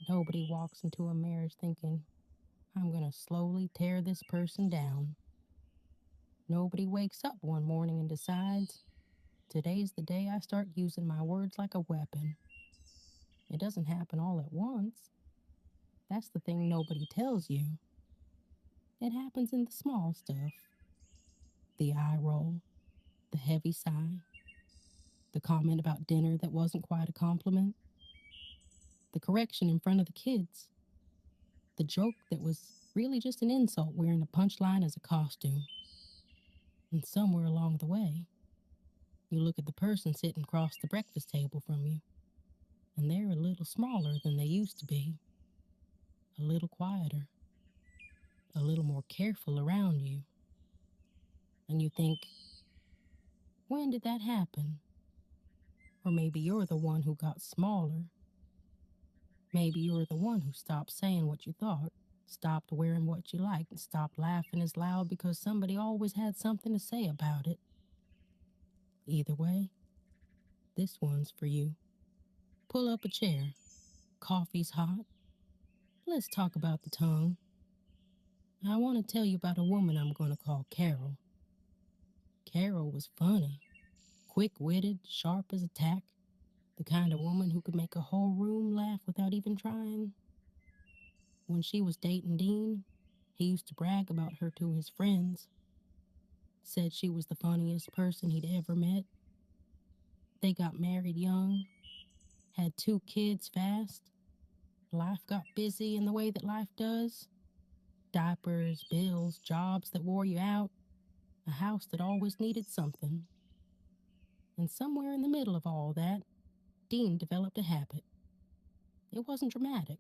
Nobody walks into a marriage thinking, I'm going to slowly tear this person down. Nobody wakes up one morning and decides, today's the day I start using my words like a weapon. It doesn't happen all at once. That's the thing nobody tells you. It happens in the small stuff. The eye roll, the heavy sigh, the comment about dinner that wasn't quite a compliment, the correction in front of the kids, the joke that was really just an insult wearing a punchline as a costume. And somewhere along the way, you look at the person sitting across the breakfast table from you, and they're a little smaller than they used to be, a little quieter, a little more careful around you. And you think, when did that happen? Or maybe you're the one who got smaller. Maybe you're the one who stopped saying what you thought, stopped wearing what you liked, and stopped laughing as loud because somebody always had something to say about it. Either way, this one's for you. Pull up a chair. Coffee's hot. Let's talk about the tongue. I want to tell you about a woman I'm going to call Carol. Carol was funny, quick-witted, sharp as a tack, the kind of woman who could make a whole room laugh without even trying. When she was dating Dean, he used to brag about her to his friends. Said she was the funniest person he'd ever met. They got married young, had 2 kids fast. Life got busy in the way that life does. Diapers, bills, jobs that wore you out, a house that always needed something. And somewhere in the middle of all that, Dean developed a habit. It wasn't dramatic.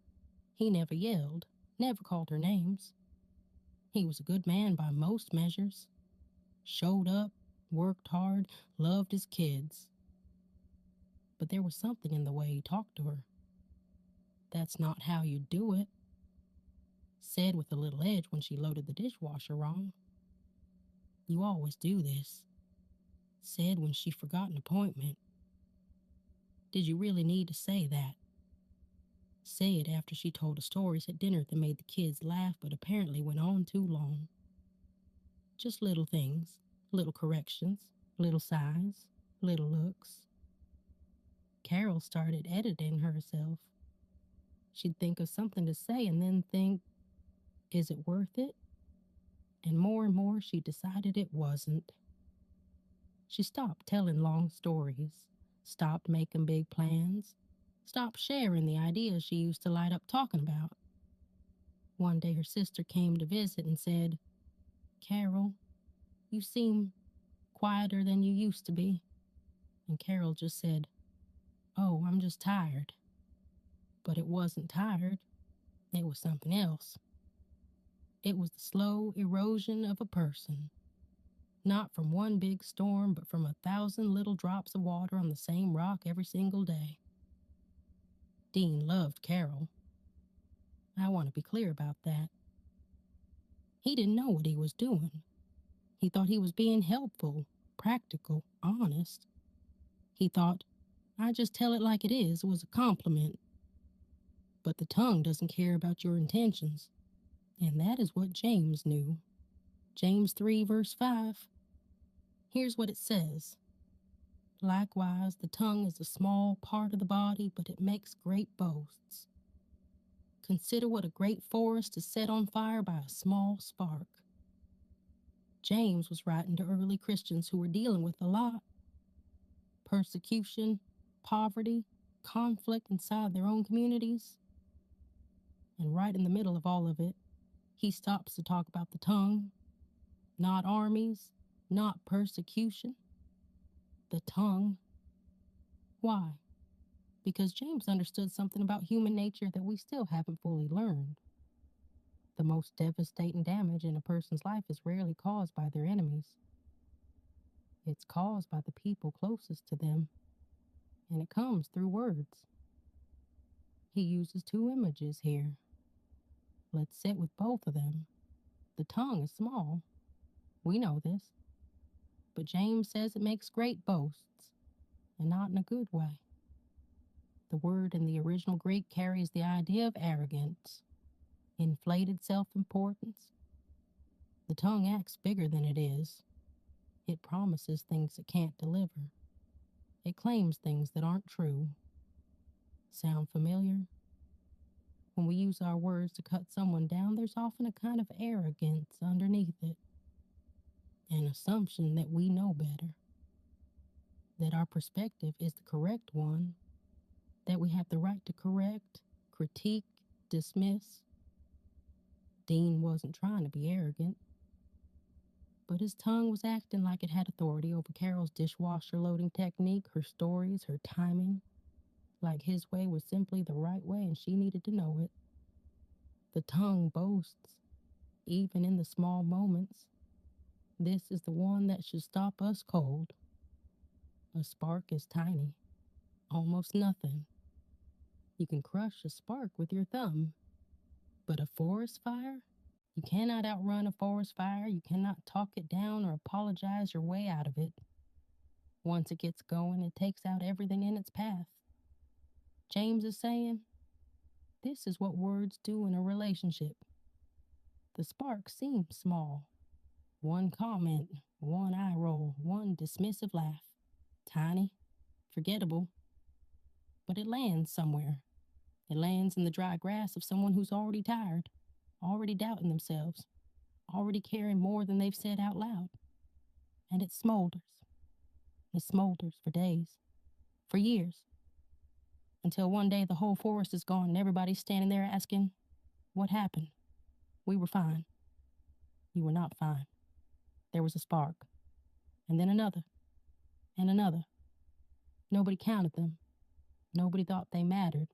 He never yelled, never called her names. He was a good man by most measures. Showed up, worked hard, loved his kids. But there was something in the way he talked to her. That's not how you do it. Said with a little edge when she loaded the dishwasher wrong. You always do this. Said when she forgot an appointment. Did you really need to say that? Said after she told the stories at dinner that made the kids laugh but apparently went on too long. Just little things, little corrections, little sighs, little looks. Carol started editing herself. She'd think of something to say and then think, is it worth it? And more she decided it wasn't. She stopped telling long stories, stopped making big plans, stopped sharing the ideas she used to light up talking about. One day her sister came to visit and said, Carol, you seem quieter than you used to be. And Carol just said, oh, I'm just tired. But it wasn't tired. It was something else. It was the slow erosion of a person. Not from one big storm, but from 1,000 little drops of water on the same rock every single day. Dean loved Carol. I want to be clear about that. He didn't know what he was doing. He thought he was being helpful, practical, honest. He thought, I just tell it like it is was a compliment. But the tongue doesn't care about your intentions. And that is what James knew. James 3 verse 5. Here's what it says. Likewise, the tongue is a small part of the body, but it makes great boasts. Consider what a great forest is set on fire by a small spark. James was writing to early Christians who were dealing with a lot. Persecution, poverty, conflict inside their own communities. And right in the middle of all of it, he stops to talk about the tongue. Not armies, not persecution. The tongue. Why? Because James understood something about human nature that we still haven't fully learned. The most devastating damage in a person's life is rarely caused by their enemies. It's caused by the people closest to them, and it comes through words. He uses 2 images here. Let's sit with both of them. The tongue is small. We know this. But James says it makes great boasts, and not in a good way. The word in the original Greek carries the idea of arrogance, inflated self-importance. The tongue acts bigger than it is. It promises things it can't deliver. It claims things that aren't true. Sound familiar? When we use our words to cut someone down, there's often a kind of arrogance underneath it. An assumption that we know better. That our perspective is the correct one. That we have the right to correct, critique, dismiss. Dean wasn't trying to be arrogant, but his tongue was acting like it had authority over Carol's dishwasher loading technique, her stories, her timing, like his way was simply the right way and she needed to know it. The tongue boasts, even in the small moments. This is the one that should stop us cold. A spark is tiny, almost nothing. You can crush a spark with your thumb, but a forest fire? You cannot outrun a forest fire. You cannot talk it down or apologize your way out of it. Once it gets going, it takes out everything in its path. James is saying, this is what words do in a relationship. The spark seems small. One comment, one eye roll, one dismissive laugh. Tiny, forgettable, but it lands somewhere. It lands in the dry grass of someone who's already tired, already doubting themselves, already caring more than they've said out loud. And it smolders. It smolders for days, for years, until one day the whole forest is gone and everybody's standing there asking, what happened? We were fine. You were not fine. There was a spark, and then another, and another. Nobody counted them. Nobody thought they mattered.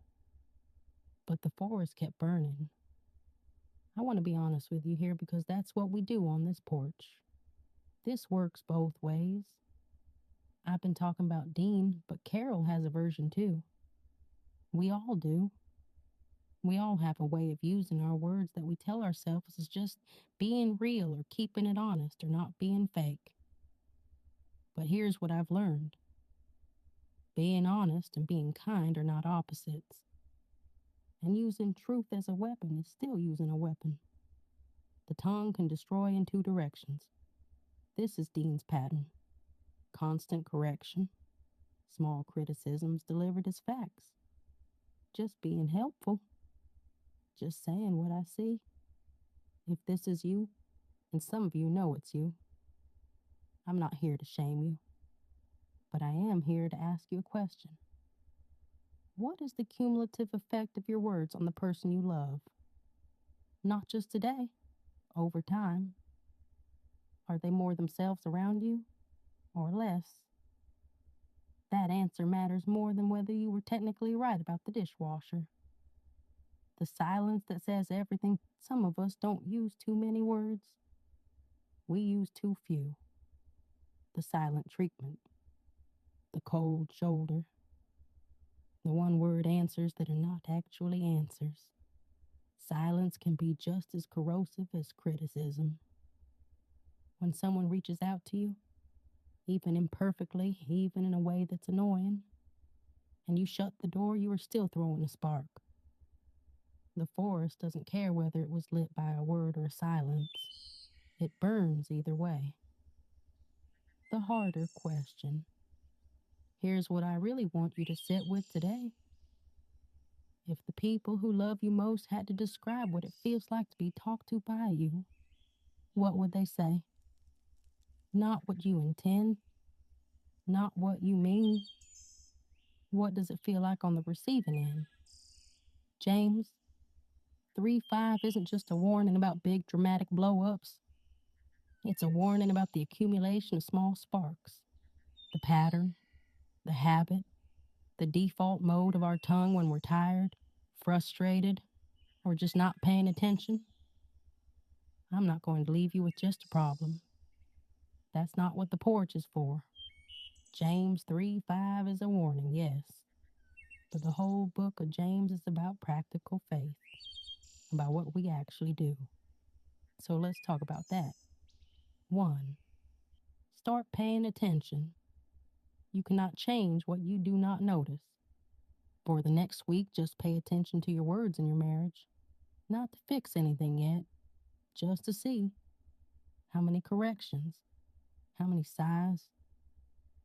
But the forest kept burning. I want to be honest with you here because that's what we do on this porch. This works both ways. I've been talking about Dean, but Carol has a version too. We all do. We all have a way of using our words that we tell ourselves is just being real or keeping it honest or not being fake. But here's what I've learned. Being honest and being kind are not opposites. And using truth as a weapon is still using a weapon. The tongue can destroy in two directions. This is Dean's pattern. Constant correction. Small criticisms delivered as facts. Just being helpful. Just saying what I see. If this is you, and some of you know it's you, I'm not here to shame you. But I am here to ask you a question. What is the cumulative effect of your words on the person you love? Not just today, over time. Are they more themselves around you, or less? That answer matters more than whether you were technically right about the dishwasher. The silence that says everything. Some of us don't use too many words. We use too few. The silent treatment. The cold shoulder. The one-word answers that are not actually answers. Silence can be just as corrosive as criticism. When someone reaches out to you, even imperfectly, even in a way that's annoying, and you shut the door, you are still throwing a spark. The forest doesn't care whether it was lit by a word or a silence. It burns either way. The harder question. Here's what I really want you to sit with today. If the people who love you most had to describe what it feels like to be talked to by you, what would they say? Not what you intend, not what you mean. What does it feel like on the receiving end? James, 3:5 isn't just a warning about big dramatic blow-ups. It's a warning about the accumulation of small sparks. The pattern, the habit, the default mode of our tongue when we're tired, frustrated, or just not paying attention. I'm not going to leave you with just a problem. That's not what the porch is for. James 3:5 is a warning, yes. But the whole book of James is about practical faith, about what we actually do. So let's talk about that. 1. Start paying attention. You cannot change what you do not notice. For the next week, just pay attention to your words in your marriage. Not to fix anything yet, just to see how many corrections, how many sighs,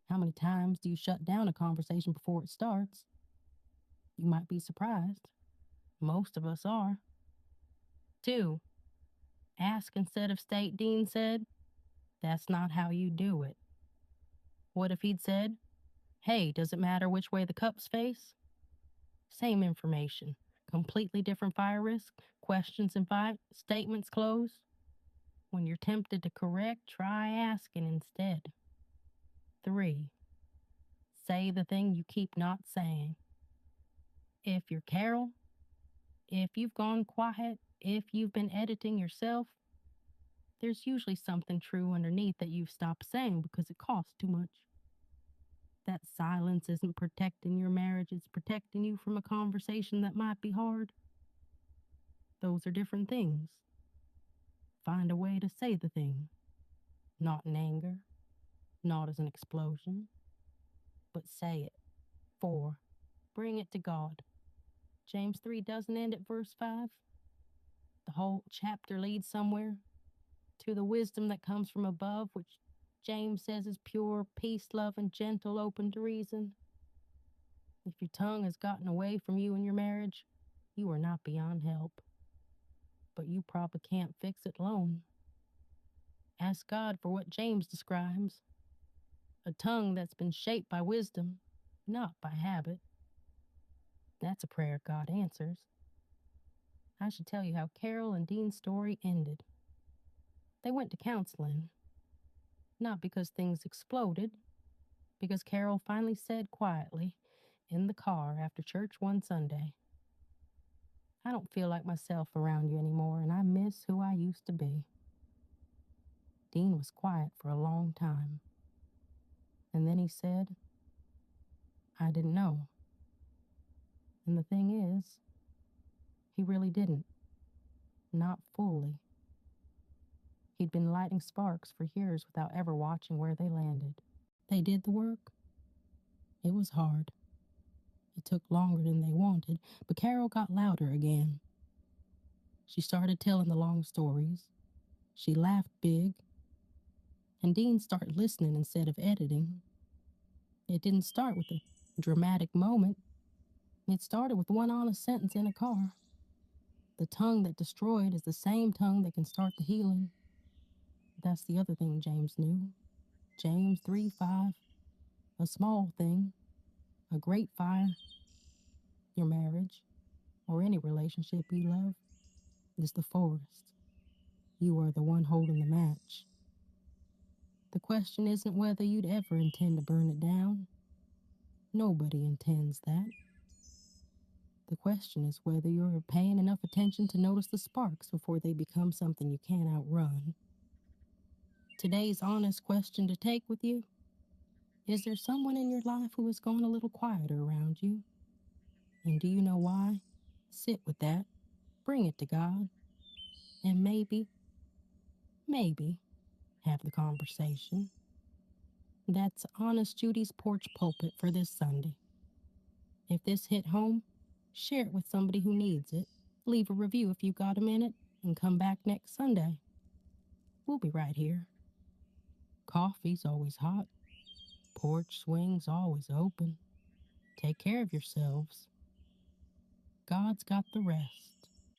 how many times do you shut down a conversation before it starts. You might be surprised. Most of us are. 2. Ask instead of state, Dean said. That's not how you do it. What if he'd said, hey, does it matter which way the cups face? Same information, completely different fire risk, questions invite, statements closed. When you're tempted to correct, try asking instead. 3. Say the thing you keep not saying. If you're Carol, if you've gone quiet, if you've been editing yourself, there's usually something true underneath that you've stopped saying because it costs too much. That silence isn't protecting your marriage, it's protecting you from a conversation that might be hard. Those are different things. Find a way to say the thing, not in anger, not as an explosion, but say it. 4. Bring it to God. James 3 doesn't end at verse 5. The whole chapter leads somewhere to the wisdom that comes from above, which James says is pure, peace, love, and gentle, open to reason. If your tongue has gotten away from you in your marriage, you are not beyond help. But you probably can't fix it alone. Ask God for what James describes, a tongue that's been shaped by wisdom, not by habit. That's a prayer God answers. I should tell you how Carol and Dean's story ended. They went to counseling, not because things exploded, because Carol finally said quietly in the car after church one Sunday, I don't feel like myself around you anymore, and I miss who I used to be. Dean was quiet for a long time, and then he said, I didn't know. And the thing is, he really didn't. Not fully. He'd been lighting sparks for years without ever watching where they landed. They did the work. It was hard. It took longer than they wanted, but Carol got louder again. She started telling the long stories. She laughed big, and Dean started listening instead of editing. It didn't start with a dramatic moment. It started with one honest sentence in a car. The tongue that destroyed is the same tongue that can start the healing. That's the other thing James knew. James 3:5. A small thing, a great fire. Your marriage, or any relationship you love, is the forest. You are the one holding the match. The question isn't whether you'd ever intend to burn it down. Nobody intends that. The question is whether you're paying enough attention to notice the sparks before they become something you can't outrun. Today's honest question to take with you: is there someone in your life who has gone a little quieter around you? And do you know why? Sit with that, bring it to God, and maybe have the conversation. That's Honest Judy's Porch Pulpit for this Sunday. If this hit home, share it with somebody who needs it. Leave a review if you've got a minute, and come back next Sunday. We'll be right here. Coffee's always hot. Porch swing's always open. Take care of yourselves. God's got the rest.